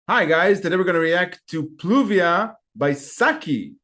Hi guys, today we're going to react to Pluvia by Saki.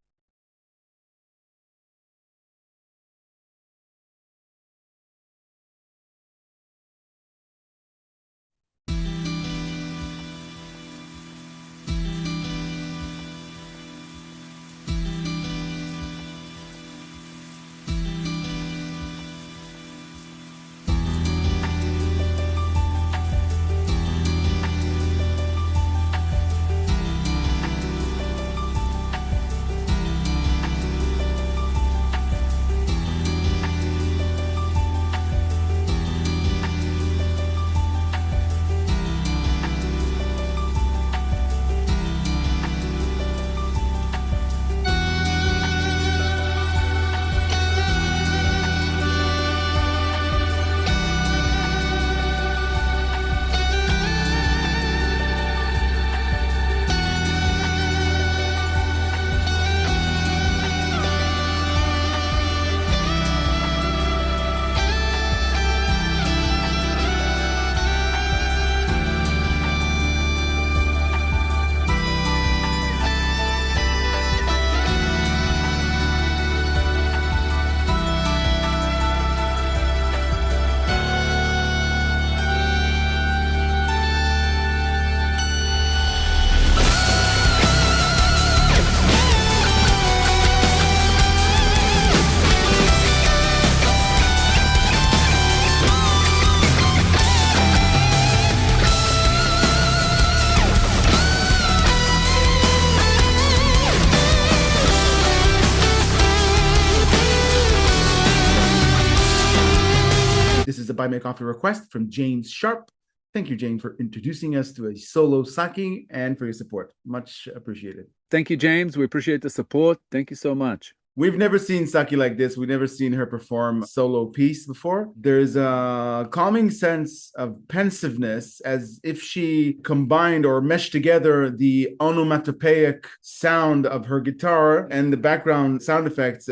This is a BuyMeACoffee request from Jane Sharp. Thank you, Jane, for introducing us to a solo Saki and for your support. Much appreciated. Thank you, James. We appreciate the support. Thank you so much. We've never seen Saki like this. We've never seen her perform a solo piece before. There's a calming sense of pensiveness, as if she combined or meshed together the onomatopoeic sound of her guitar and the background sound effects.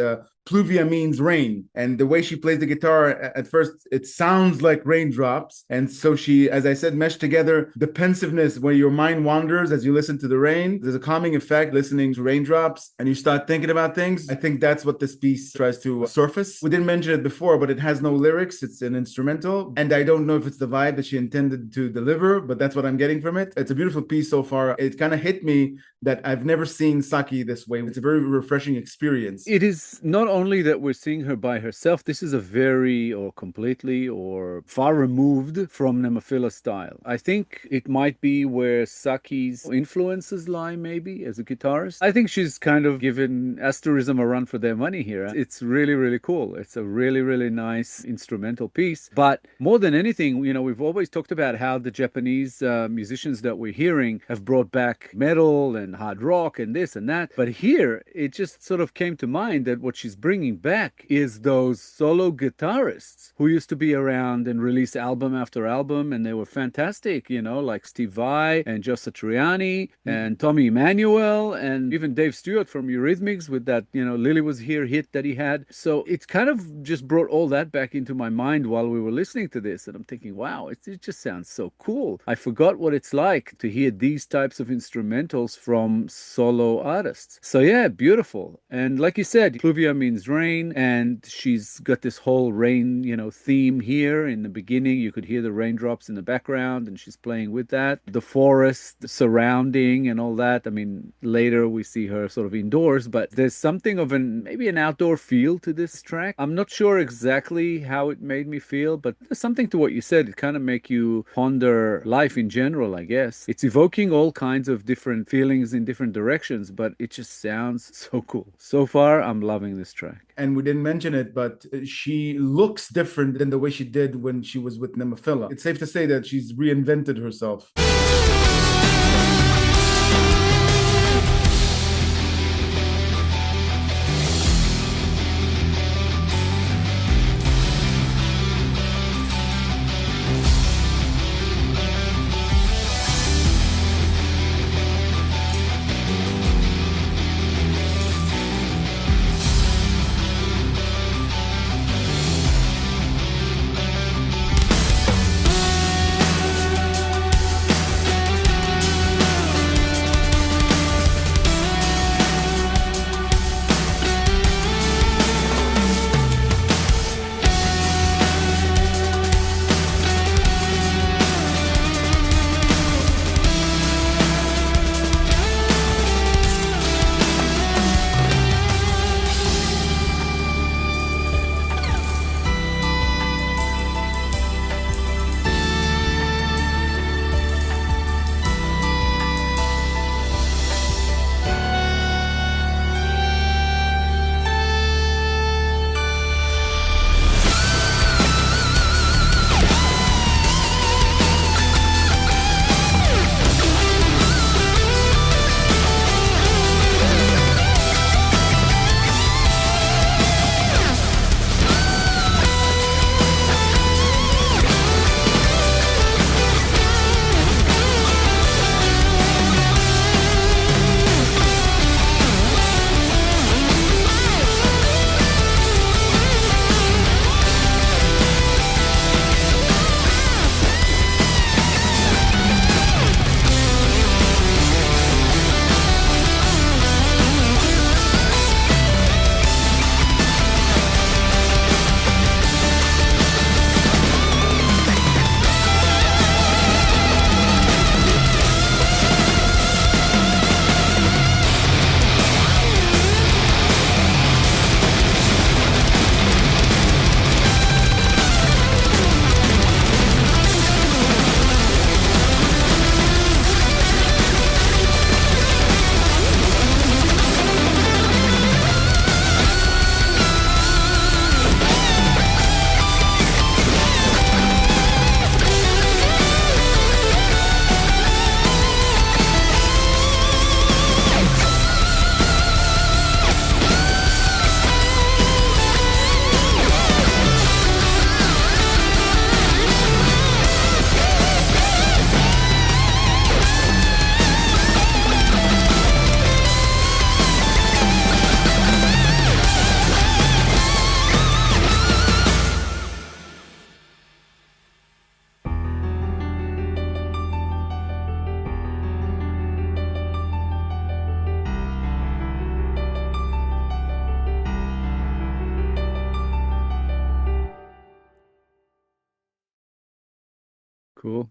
Pluvia means rain, and the way she plays the guitar, at first it sounds like raindrops, and so she, as I said, meshed together the pensiveness where your mind wanders as you listen to the rain. There's a calming effect listening to raindrops, and you start thinking about things. I think that's what this piece tries to surface. We didn't mention it before, but it has no lyrics. It's an instrumental, and I don't know if it's the vibe that she intended to deliver, but that's what I'm getting from it. It's a beautiful piece so far. It kind of hit me that I've never seen Saki this way. It's a very refreshing experience. It is not only that we're seeing her by herself, this is a very or completely or far removed from Nemophila style. I think it might be where Saki's influences lie, maybe, as a guitarist. I think she's kind of given Asterism a run for their money here. It's really, really cool. It's a really, really nice instrumental piece. But more than anything, you know, we've always talked about how the Japanese musicians that we're hearing have brought back metal and hard rock and this and that. But here, it just sort of came to mind that what she's bringing back is those solo guitarists who used to be around and release album after album, and they were fantastic, you know, like Steve Vai and Joe Satriani and Tommy Emmanuel and even Dave Stewart from Eurythmics with that, you know, Lily Was Here hit that he had. So it's kind of just brought all that back into my mind while we were listening to this, and I'm thinking, wow, it just sounds so cool. I forgot what it's like to hear these types of instrumentals from solo artists. So yeah, beautiful. And like you said, Pluvia means rain, and she's got this whole rain, you know, theme here. In the beginning, you could hear the raindrops in the background, and she's playing with that. The forest, the surrounding and all that. I mean, later we see her sort of indoors, but there's something of maybe an outdoor feel to this track. I'm not sure exactly how it made me feel, but there's something to what you said. It kind of make you ponder life in general, I guess. It's evoking all kinds of different feelings in different directions, but it just sounds so cool. So far, I'm loving this track. And we didn't mention it, but she looks different than the way she did when she was with Nemophila. It's safe to say that she's reinvented herself. Cool.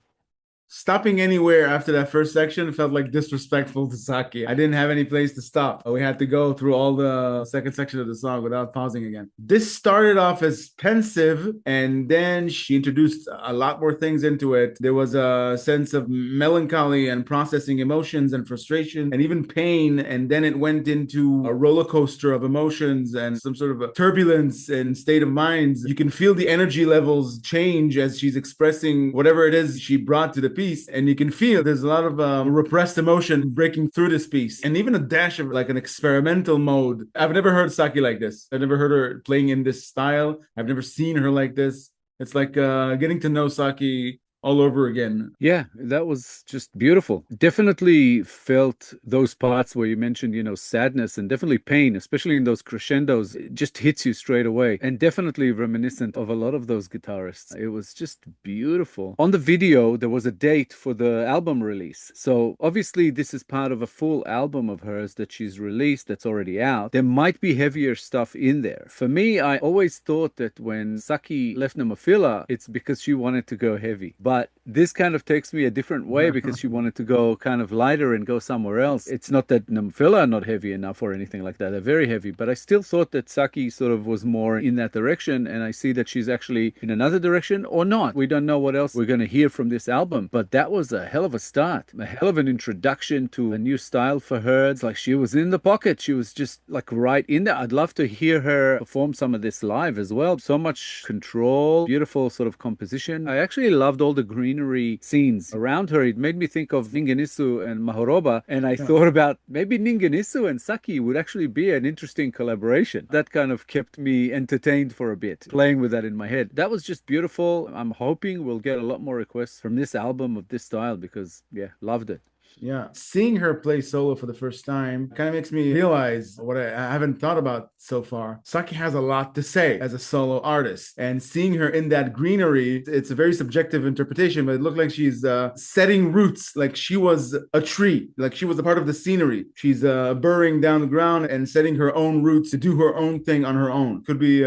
Stopping anywhere after that first section felt like disrespectful to Saki. I didn't have any place to stop. We had to go through all the second section of the song without pausing again. This started off as pensive, and then she introduced a lot more things into it. There was a sense of melancholy and processing emotions and frustration and even pain, and then it went into a roller coaster of emotions and some sort of a turbulence and state of minds. You can feel the energy levels change as she's expressing whatever it is she brought to the piece, and you can feel there's a lot of repressed emotion breaking through this piece, and even a dash of like an experimental mode. I've never heard Saki like this. I've never heard her playing in this style. I've never seen her like this. It's like getting to know Saki all over again. Yeah, that was just beautiful. Definitely felt those parts where you mentioned, sadness and definitely pain, especially in those crescendos. It just hits you straight away, and definitely reminiscent of a lot of those guitarists. It was just beautiful. On the video, there was a date for the album release. So obviously this is part of a full album of hers that she's released that's already out. There might be heavier stuff in there. For me, I always thought that when Saki left Nemophila, it's because she wanted to go heavy. But this kind of takes me a different way because she wanted to go kind of lighter and go somewhere else. It's not that Nemophila are not heavy enough or anything like that. They're very heavy, but I still thought that Saki sort of was more in that direction, and I see that she's actually in another direction or not. We don't know what else we're going to hear from this album, but that was a hell of a start, a hell of an introduction to a new style for her. It's like she was in the pocket. She was just like right in there. I'd love to hear her perform some of this live as well. So much control, beautiful sort of composition. I actually loved all the greenery scenes around her. It made me think of Ninganisu and Mahoroba, and I thought about maybe Ninganisu and Saki would actually be an interesting collaboration. That kind of kept me entertained for a bit, playing with that in my head. That was just beautiful. I'm hoping we'll get a lot more requests from this album of this style because, yeah, loved it. Yeah, seeing her play solo for the first time kind of makes me realize what I haven't thought about so far. Saki has a lot to say as a solo artist, and seeing her in that greenery, it's a very subjective interpretation, but it looked like she's setting roots, like she was a tree, like she was a part of the scenery. She's burrowing down the ground and setting her own roots to do her own thing on her own. Could be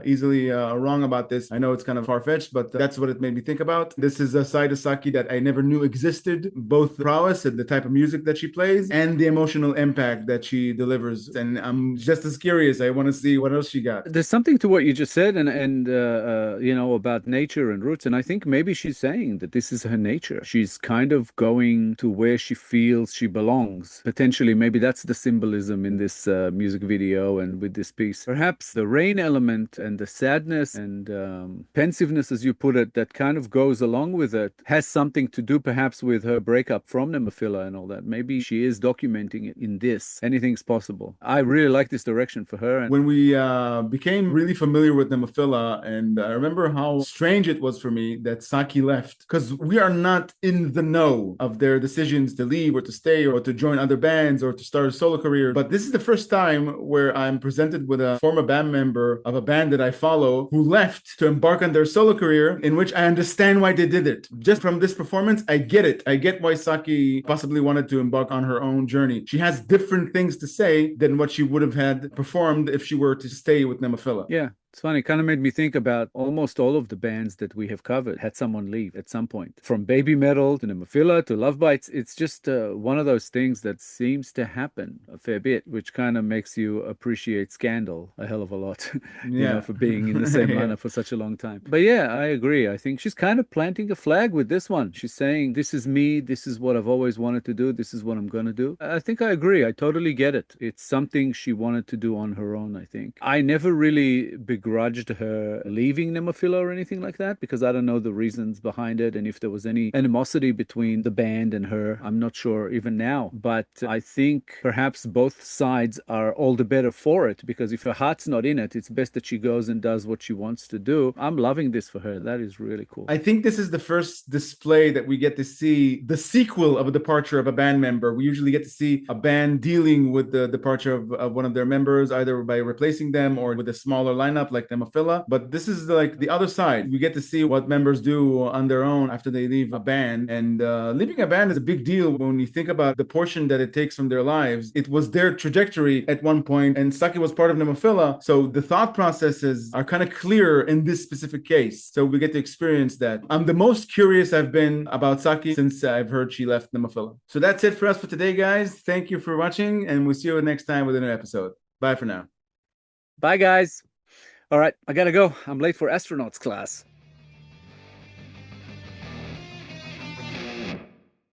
easily wrong about this. I know it's kind of far-fetched, but that's what it made me think about. This is a side of Saki that I never knew existed, both the prowess and the type of music that she plays and the emotional impact that she delivers. And I'm just as curious. I want to see what else she got. There's something to what you just said and about nature and roots. And I think maybe she's saying that this is her nature. She's kind of going to where she feels she belongs. Potentially, maybe that's the symbolism in this music video and with this piece. Perhaps the rain element and the sadness and pensiveness, as you put it, that kind of goes along with it has something to do perhaps with her breakup from Nemophila and all that. Maybe she is documenting it in this. Anything's possible. I really like this direction for her. When we became really familiar with Nemophila, and I remember how strange it was for me that Saki left, because we are not in the know of their decisions to leave or to stay or to join other bands or to start a solo career. But this is the first time where I'm presented with a former band member of a band that I follow who left to embark on their solo career, in which I understand why they did it. Just from this performance, I get it. I get why Saki possibly wanted to embark on her own journey. She has different things to say than what she would have had performed if she were to stay with Nemophila. Yeah. It's funny, it kind of made me think about almost all of the bands that we have covered had someone leave at some point. From Baby Metal to Nemophila to Love Bites, it's just one of those things that seems to happen a fair bit, which kind of makes you appreciate Scandal a hell of a lot, for being in the same lineup for such a long time. But yeah, I agree. I think she's kind of planting a flag with this one. She's saying, this is me, this is what I've always wanted to do, this is what I'm going to do. I think I agree. I totally get it. It's something she wanted to do on her own, I think. I never really begrudged her leaving Nemophila or anything like that, because I don't know the reasons behind it and if there was any animosity between the band and her. I'm not sure even now, but I think perhaps both sides are all the better for it, because if her heart's not in it, it's best that she goes and does what she wants to do. I'm loving this for her. That is really cool. I think this is the first display that we get to see the sequel of a departure of a band member. We usually get to see a band dealing with the departure of one of their members, either by replacing them or with a smaller lineup, like Nemophila. But this is like the other side. We get to see what members do on their own after they leave a band. And leaving a band is a big deal when you think about the portion that it takes from their lives. It was their trajectory at one point, and Saki was part of Nemophila. So the thought processes are kind of clear in this specific case. So we get to experience that. I'm the most curious I've been about Saki since I've heard she left Nemophila. So that's it for us for today, guys. Thank you for watching, and we'll see you next time with another episode. Bye for now. Bye, guys. All right, I gotta go. I'm late for astronauts class.